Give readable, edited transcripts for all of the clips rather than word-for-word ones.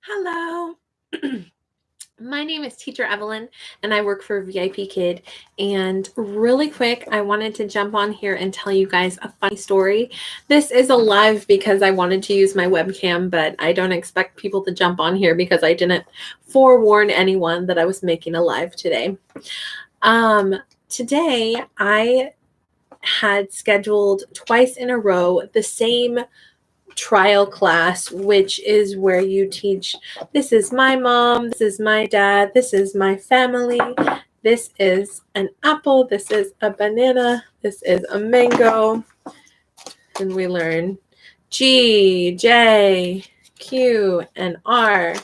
Hello. My name is Teacher Evelyn, and I work for VIPKID. And really quick, I wanted to jump on here and tell you guys a funny story. This is a live because I wanted to use my webcam, but I don't expect people to jump on here because I didn't forewarn anyone that I was making a live today. Today, I had scheduled twice in a row the same trial class, which is where you teach, this is my mom, this is my dad, this is my family, this is an apple, this is a banana, this is a mango, and we learn G, J, Q, and R.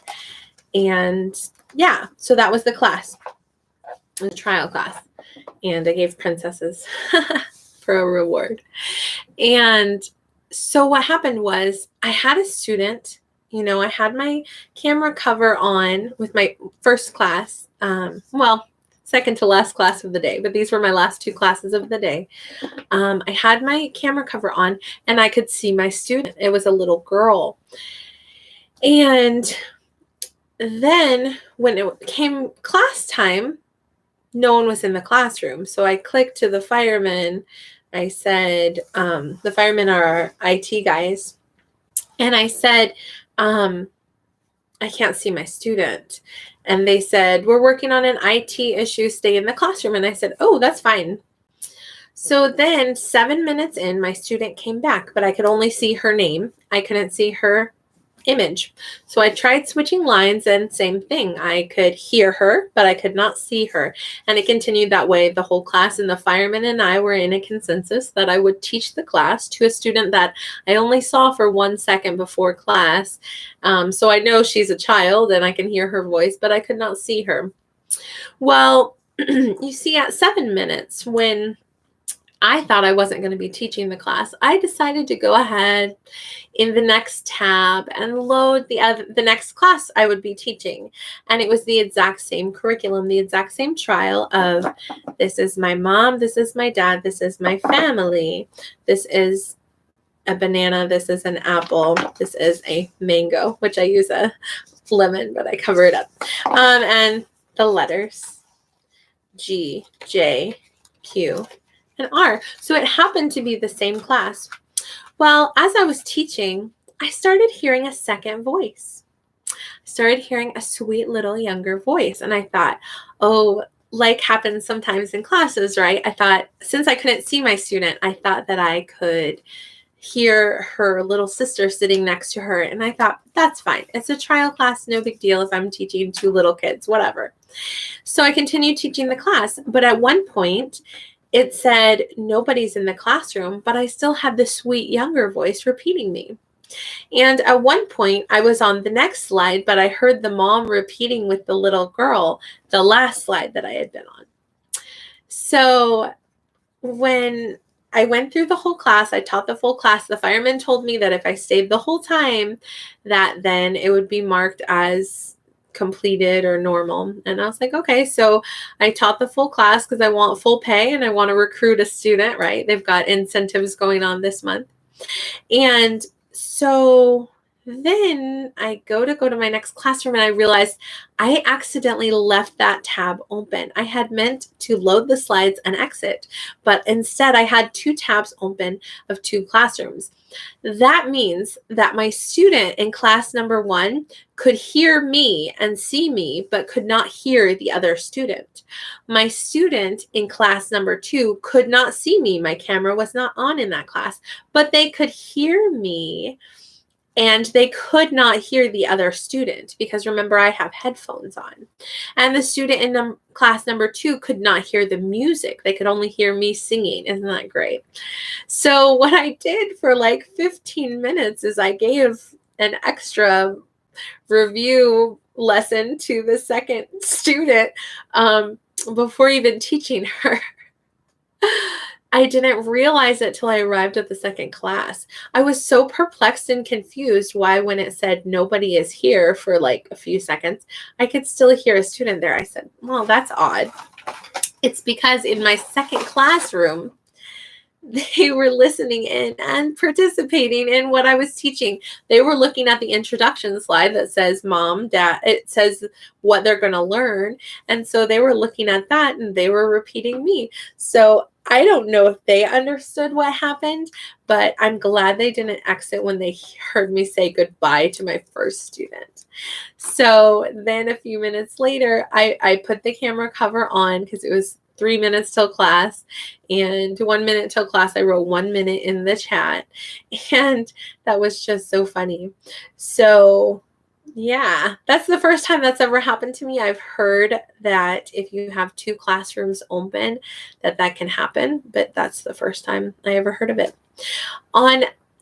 And yeah, so that was the class, the trial class, and I gave princesses for a reward. And so what happened was I had a student, I had my camera cover on with my first class, second to last class of the day, but these were my last two classes of the day. I had my camera cover on and I could see my student. It was a little girl. And then when it came class time, no one was in the classroom. So I clicked to the firemen. I said, the firemen are our IT guys. And I said, I can't see my student. And they said, we're working on an IT issue, stay in the classroom. And I said, oh, that's fine. So then 7 minutes in, my student came back, but I could only see her name. I couldn't see her image. So I tried switching lines and same thing. I could hear her, but I could not see her. And it continued that way the whole class. And the fireman and I were in a consensus that I would teach the class to a student that I only saw for 1 second before class. So I know she's a child and I can hear her voice, but I could not see her. Well, you see, at 7 minutes, when I thought I wasn't going to be teaching the class, I decided to go ahead in the next tab and load the next class I would be teaching. And it was the exact same curriculum, the exact same trial of, this is my mom, this is my dad, this is my family, this is a banana, this is an apple, this is a mango, which I use a lemon, but I cover it up. And the letters G, J, Q, and R. So it happened to be the same class. Well, as I was teaching, I started hearing a second voice. I started hearing a sweet little younger voice. And I thought, oh, like happens sometimes in classes, right? I thought, since I couldn't see my student, I thought that I could hear her little sister sitting next to her. And I thought, that's fine. It's a trial class, no big deal if I'm teaching 2 little kids, whatever. So I continued teaching the class. But at one point, it said nobody's in the classroom, but I still had the sweet younger voice repeating me. And at one point, I was on the next slide, but I heard the mom repeating with the little girl the last slide that I had been on. So when I went through the whole class, I taught the full class, the fireman told me that if I stayed the whole time, that then it would be marked as completed or normal. And I was like, okay. So I taught the full class because I want full pay and I want to recruit a student, right? They've got incentives going on this month. And so then I go to my next classroom and I realized I accidentally left that tab open. I had meant to load the slides and exit, but instead I had 2 tabs open of 2 classrooms. That means that my student in class number 1 could hear me and see me, but could not hear the other student. My student in class number 2 could not see me. My camera was not on in that class, but they could hear me and they could not hear the other student because remember, I have headphones on. And the student in class number 2 could not hear the music. They could only hear me singing. Isn't that great? So what I did for like 15 minutes is I gave an extra review lesson to the second student before even teaching her. I didn't realize it till I arrived at the second class. I was so perplexed and confused why when it said nobody is here for like a few seconds, I could still hear a student there. I said, well, that's odd. It's because in my second classroom, they were listening in and participating in what I was teaching. They were looking at the introduction slide that says mom, dad, it says what they're going to learn. And so they were looking at that and they were repeating me. So I don't know if they understood what happened, but I'm glad they didn't exit when they heard me say goodbye to my first student. So then a few minutes later, I put the camera cover on because it was 3 minutes till class, and 1 minute till class. I wrote 1 minute in the chat, and that was just so funny. So yeah, that's the first time that's ever happened to me. I've heard that if you have 2 classrooms open, that can happen, but that's the first time I ever heard of it.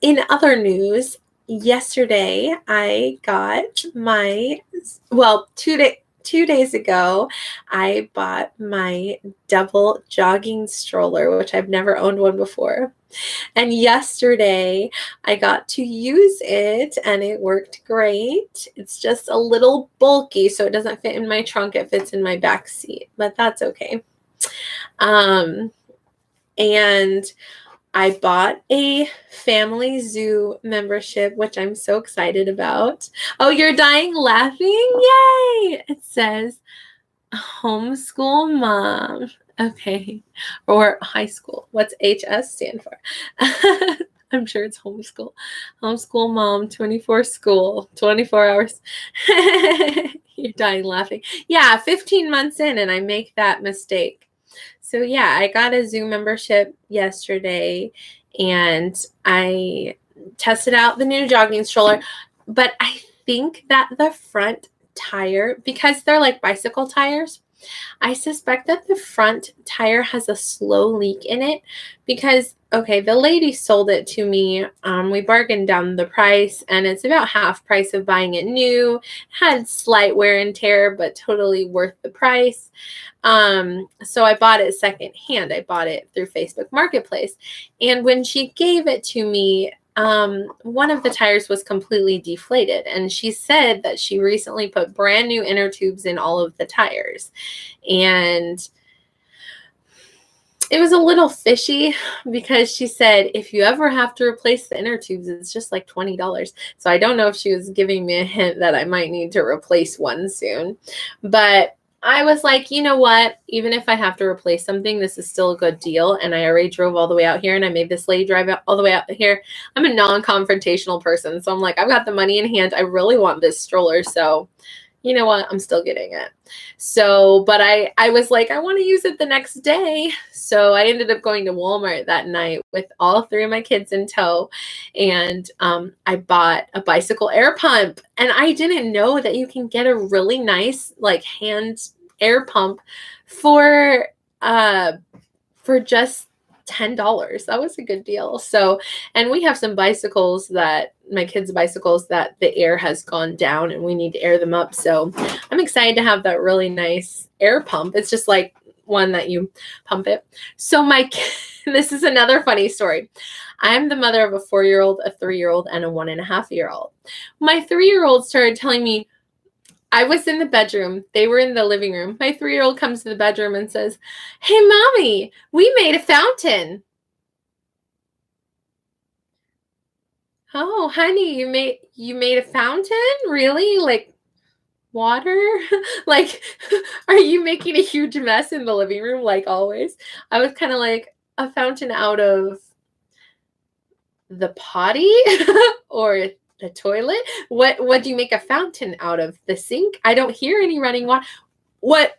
In other news, yesterday I got my, 2 days ago, I bought my double jogging stroller, which I've never owned one before. And yesterday I got to use it and it worked great. It's just a little bulky, so it doesn't fit in my trunk. It fits in my back seat, but that's okay. And I bought a family zoo membership, which I'm so excited about. Oh, you're dying laughing? Yay! It says homeschool mom. Okay. Or high school. What's HS stand for? I'm sure it's homeschool. Homeschool mom, 24 school, 24 hours. You're dying laughing. Yeah, 15 months in and I make that mistake. So yeah, I got a Zoom membership yesterday and I tested out the new jogging stroller, but I think that the front tire, because they're like bicycle tires, I suspect that the front tire has a slow leak in it because, okay, the lady sold it to me. We bargained down the price and it's about half price of buying it new. Had slight wear and tear, but totally worth the price. So I bought it secondhand. I bought it through Facebook Marketplace. And when she gave it to me, one of the tires was completely deflated. And she said that she recently put brand new inner tubes in all of the tires. And it was a little fishy because she said, if you ever have to replace the inner tubes, it's just like $20. So I don't know if she was giving me a hint that I might need to replace one soon. But I was like, you know what? Even if I have to replace something, this is still a good deal. And I already drove all the way out here and I made this lady drive all the way out here. I'm a non-confrontational person. So I'm like, I've got the money in hand. I really want this stroller. So you know what? I'm still getting it. So, but I was like, I want to use it the next day. So I ended up going to Walmart that night with all 3 of my kids in tow. And I bought a bicycle air pump. And I didn't know that you can get a really nice like hand air pump for just $10. That was a good deal. So, and we have some bicycles that my kids' bicycles that the air has gone down and we need to air them up. So I'm excited to have that really nice air pump. It's just like one that you pump it. So this is another funny story. I'm the mother of a 4-year-old, a 3-year-old, and a 1.5-year-old. My 3-year-old started telling me, I was in the bedroom. They were in the living room. My 3-year-old comes to the bedroom and says, "Hey, Mommy, we made a fountain." Oh, honey, you made a fountain? Really? Like water? Like, are you making a huge mess in the living room like always? I was kind of like, a fountain out of the potty or the toilet? What do you make a fountain out of? The sink? I don't hear any running water. What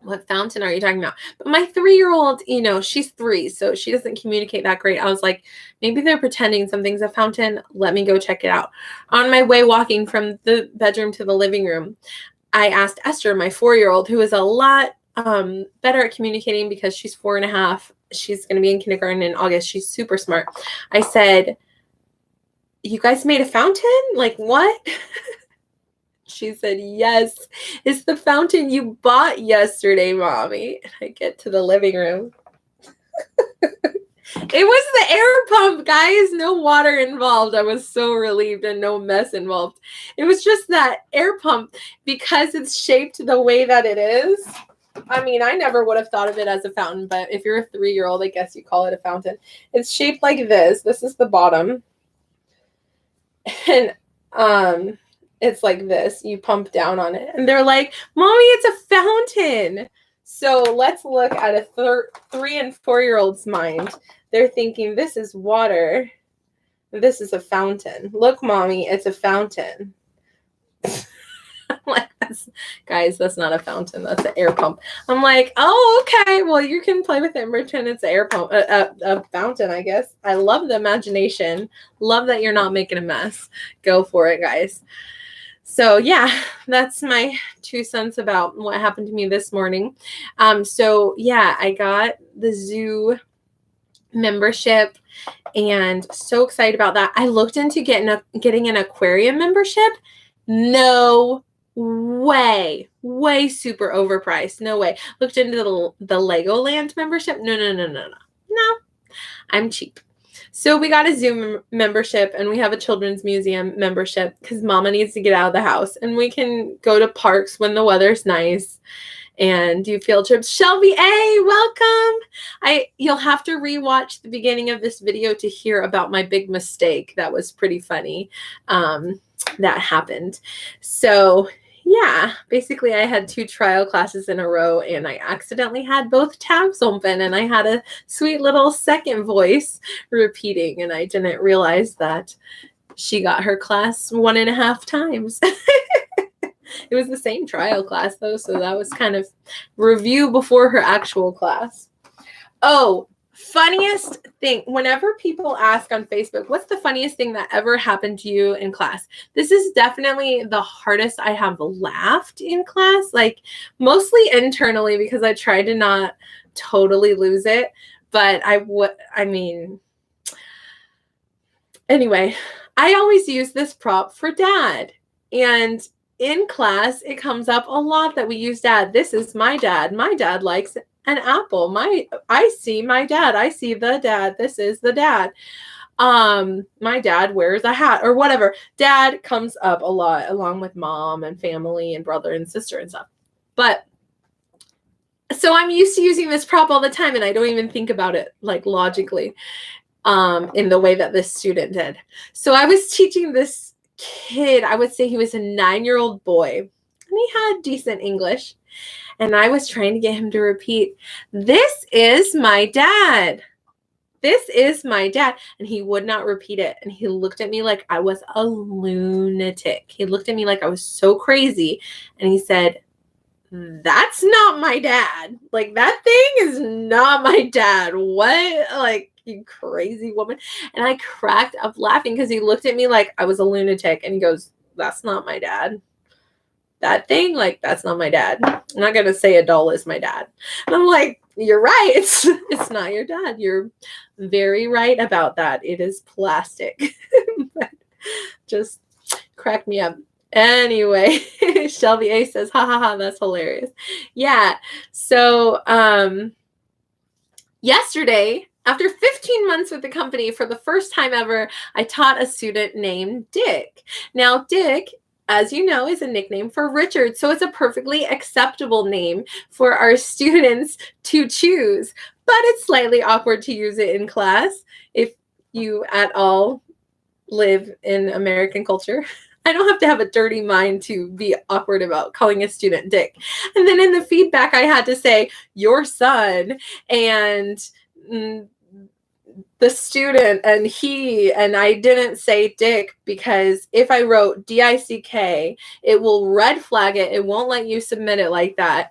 what fountain are you talking about? But my 3-year-old, she's 3, so she doesn't communicate that great. I was like, maybe they're pretending something's a fountain. Let me go check it out. On my way walking from the bedroom to the living room, I asked Esther, my 4-year-old, who is a lot better at communicating because she's 4.5. She's going to be in kindergarten in August. She's super smart. I said, "You guys made a fountain? Like what?" She said, "Yes, it's the fountain you bought yesterday, Mommy." And I get to the living room. It was the air pump, guys. No water involved. I was so relieved and no mess involved. It was just that air pump because it's shaped the way that it is. I mean, I never would have thought of it as a fountain, but if you're a 3-year-old, I guess you call it a fountain. It's shaped like this. This is the bottom. And it's like this. You pump down on it. And they're like, Mommy, it's a fountain. So let's look at a 3 and 4-year-old's mind. They're thinking, this is water. This is a fountain. Look, Mommy, it's a fountain. I'm like, guys, that's not a fountain. That's an air pump. I'm like, oh, okay. Well, you can play with it and pretend it's an air pump, a fountain, I guess. I love the imagination. Love that you're not making a mess. Go for it, guys. So yeah, that's my 2 cents about what happened to me this morning. So yeah, I got the zoo membership and so excited about that. I looked into getting an aquarium membership. No way super overpriced. No way. Looked into the Legoland membership. No. I'm cheap. So we got a zoo membership and we have a children's museum membership because Mama needs to get out of the house and we can go to parks when the weather's nice and do field trips. Shelby A, welcome. You'll have to rewatch the beginning of this video to hear about my big mistake. That was pretty funny. That happened. So yeah, basically I had 2 trial classes in a row and I accidentally had both tabs open and I had a sweet little second voice repeating and I didn't realize that she got her class 1.5 times. It was the same trial class though, so that was kind of review before her actual class. Oh, funniest thing, whenever people ask on Facebook, what's the funniest thing that ever happened to you in class? This is definitely the hardest I have laughed in class, like mostly internally because I try to not totally lose it. But anyway, I always use this prop for Dad. And in class, it comes up a lot that we use Dad. This is my dad. My dad likes an apple. I see my dad. I see the dad. This is the dad. My dad wears a hat or whatever. Dad comes up a lot along with mom and family and brother and sister and stuff. But so I'm used to using this prop all the time and I don't even think about it like logically in the way that this student did. So I was teaching this kid, I would say he was a 9-year-old boy and he had decent English. And I was trying to get him to repeat, this is my dad. This is my dad. And he would not repeat it. And he looked at me like I was a lunatic. He looked at me like I was so crazy. And he said, that's not my dad. Like, that thing is not my dad. What? Like, you crazy woman. And I cracked up laughing because he looked at me like I was a lunatic. And he goes, that's not my dad. That thing, like, that's not my dad. I'm not going to say a doll is my dad. And I'm like, you're right. It's not your dad. You're very right about that. It is plastic. But just cracked me up. Anyway, Shelby A says, ha ha ha, that's hilarious. Yeah. So yesterday, after 15 months with the company, for the first time ever, I taught a student named Dick. Now, Dick, as you know, is a nickname for Richard. So it's a perfectly acceptable name for our students to choose. But it's slightly awkward to use it in class if you at all live in American culture. I don't have to have a dirty mind to be awkward about calling a student Dick. And then in the feedback, I had to say, your son, and the student, and he, and I didn't say Dick because if I wrote D-I-C-K, it will red flag it. It won't let you submit it like that.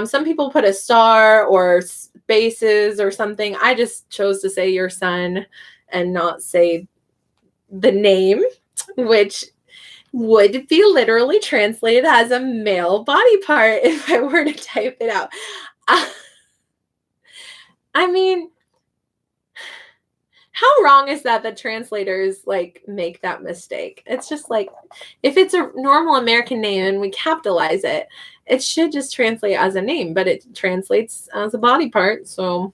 Some people put a star or spaces or something. I just chose to say your son and not say the name, which would be literally translated as a male body part if I were to type it out. I mean, how wrong is that translators like make that mistake? It's just like, if it's a normal American name and we capitalize it, it should just translate as a name, but it translates as a body part. So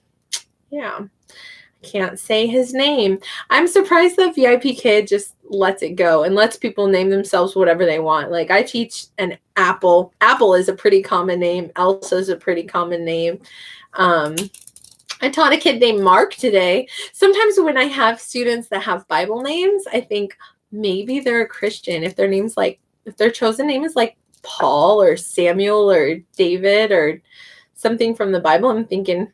yeah, I can't say his name. I'm surprised that VIPKID just lets it go and lets people name themselves whatever they want. Like I teach an Apple. Apple is a pretty common name. Elsa is a pretty common name. I taught a kid named Mark today. Sometimes when I have students that have Bible names, I think maybe they're a Christian. If their chosen name is like Paul or Samuel or David or something from the Bible, I'm thinking,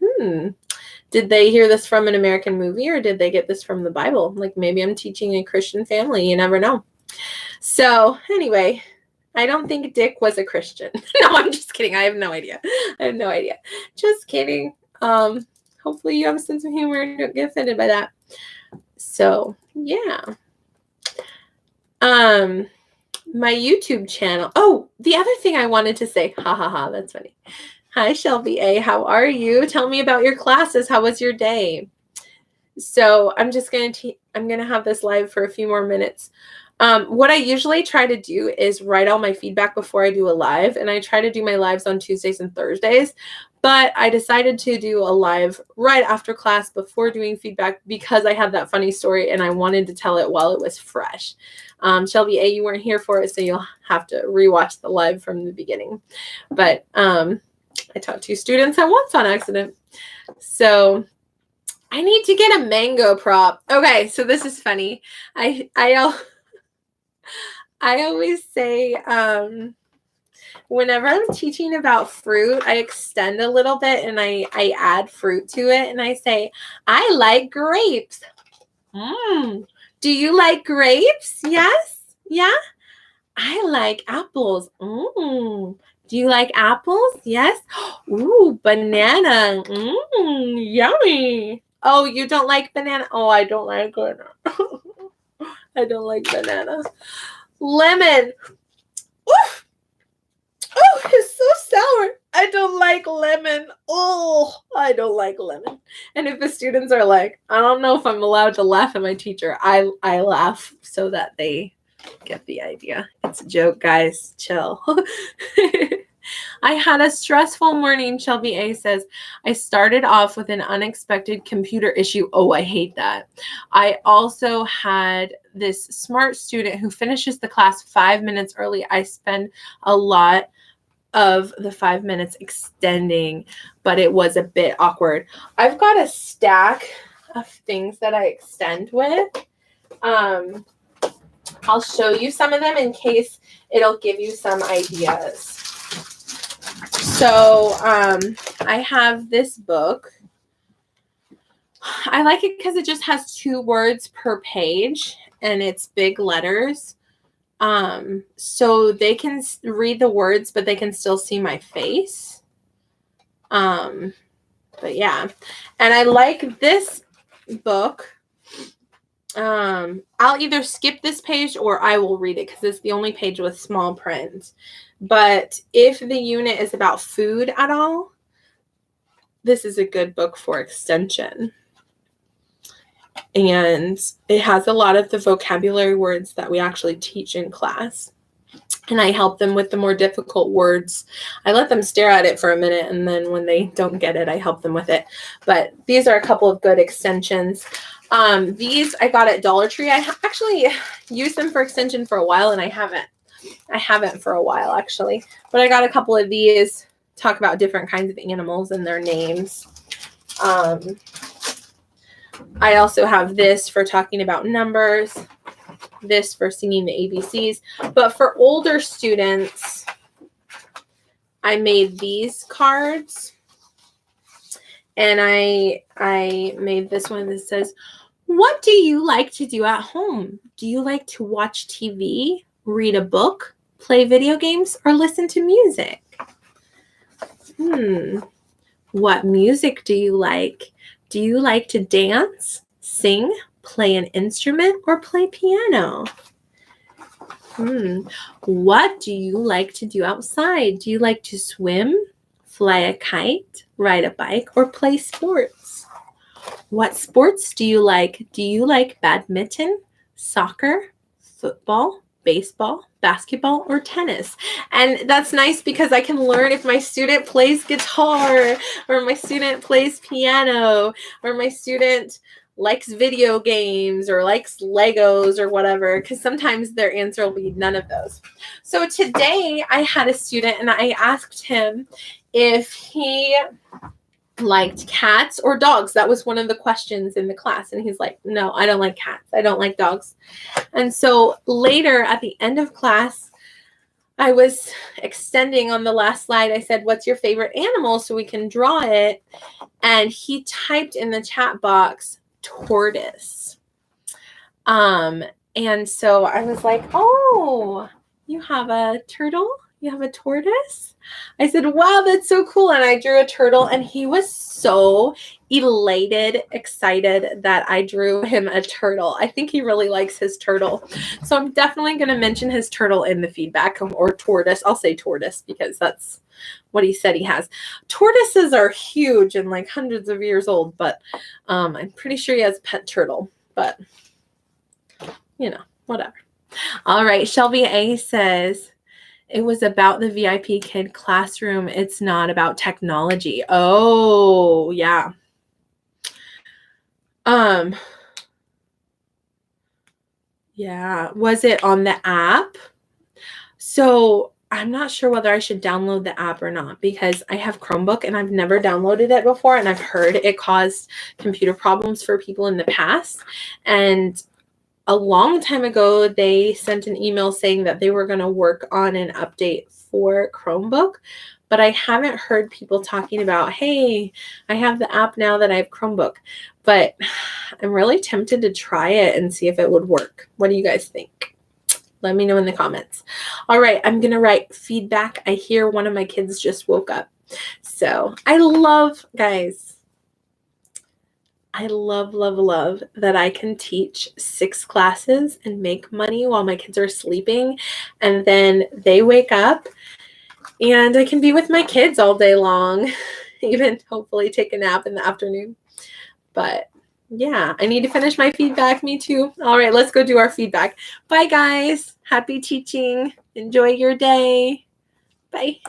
did they hear this from an American movie or did they get this from the Bible? Like maybe I'm teaching a Christian family. You never know. So anyway, I don't think Dick was a Christian. No, I'm just kidding. I have no idea. Just kidding. Hopefully you have a sense of humor and don't get offended by that. So yeah. My YouTube channel. Oh, the other thing I wanted to say. That's funny. Hi, Shelby A. How are you? Tell me about your classes. How was your day? So I'm just going to have this live for a few more minutes. What I usually try to do is write all my feedback before I do a live, and I try to do my lives on Tuesdays and Thursdays, but I decided to do a live right after class before doing feedback because I had that funny story and I wanted to tell it while it was fresh. Shelby A, you weren't here for it, so you'll have to rewatch the live from the beginning. But I taught 2 students at once on accident. So I need to get a mango prop. Okay, so this is funny. I always say, whenever I'm teaching about fruit, I extend a little bit and I add fruit to it. And I say, I like grapes. Do you like grapes? Yes? Yeah? I like apples. Do you like apples? Yes? Ooh, banana. Yummy. Oh, you don't like banana? Oh, I don't like banana. I don't like banana. Lemon. Oof. Oh, it's so sour. I don't like lemon. Oh, I don't like lemon. And if the students are like, I don't know if I'm allowed to laugh at my teacher, I laugh so that they get the idea. It's a joke, guys. Chill. I had a stressful morning, Shelby A says. I started off with an unexpected computer issue. Oh, I hate that. I also had this smart student who finishes the class 5 minutes early. I spend a lot of the 5 minutes extending, but it was a bit awkward. I've got a stack of things that I extend with. I'll show you some of them in case it'll give you some ideas. So I have this book. I like it because it just has 2 words per page and it's big letters. So they can read the words, but they can still see my face. But yeah, and I like this book. I'll either skip this page or I will read it because it's the only page with small print. But if the unit is about food at all, this is a good book for extension. And it has a lot of the vocabulary words that we actually teach in class. And I help them with the more difficult words. I let them stare at it for a minute, and then when they don't get it, I help them with it. But these are a couple of good extensions. These I got at Dollar Tree. I actually used them for extension for a while, and I haven't for a while, actually. But I got a couple of these, talk about different kinds of animals and their names. I also have this for talking about numbers, this for singing the ABCs. But for older students, I made these cards. And I made this one that says, what do you like to do at home? Do you like to watch TV, read a book, play video games, or listen to music? What music do you like? Do you like to dance, sing, play an instrument, or play piano? What do you like to do outside? Do you like to swim, fly a kite, ride a bike, or play sports? What sports do you like? Do you like badminton, soccer, football, baseball, basketball, or tennis? And that's nice because I can learn if my student plays guitar or my student plays piano or my student likes video games or likes Legos or whatever, because sometimes their answer will be none of those. So today I had a student and I asked him if he liked cats or dogs. That was one of the questions in the class. And he's like, no, I don't like cats. I don't like dogs. And so later at the end of class, I was extending on the last slide. I said, what's your favorite animal so we can draw it? And he typed in the chat box, tortoise. And so I was like, oh, you have a turtle? You have a tortoise? I said, wow, that's so cool. And I drew a turtle, and he was so elated, excited that I drew him a turtle. I think he really likes his turtle. So I'm definitely going to mention his turtle in the feedback, or tortoise. I'll say tortoise because that's what he said he has. Tortoises are huge and like hundreds of years old, but I'm pretty sure he has a pet turtle, but you know, whatever. All right. Shelby A says, it was about the VIPKID classroom. It's not about technology. Oh, yeah. Yeah. Was it on the app? So I'm not sure whether I should download the app or not, because I have Chromebook and I've never downloaded it before. And I've heard it caused computer problems for people in the past. And a long time ago, they sent an email saying that they were going to work on an update for Chromebook, but I haven't heard people talking about, hey, I have the app now that I have Chromebook, but I'm really tempted to try it and see if it would work. What do you guys think? Let me know in the comments. All right, I'm going to write feedback. I hear one of my kids just woke up. So I love, guys, I love, love, love that I can teach 6 classes and make money while my kids are sleeping. And then they wake up and I can be with my kids all day long, even hopefully take a nap in the afternoon. But yeah, I need to finish my feedback. Me too. All right, let's go do our feedback. Bye, guys. Happy teaching. Enjoy your day. Bye.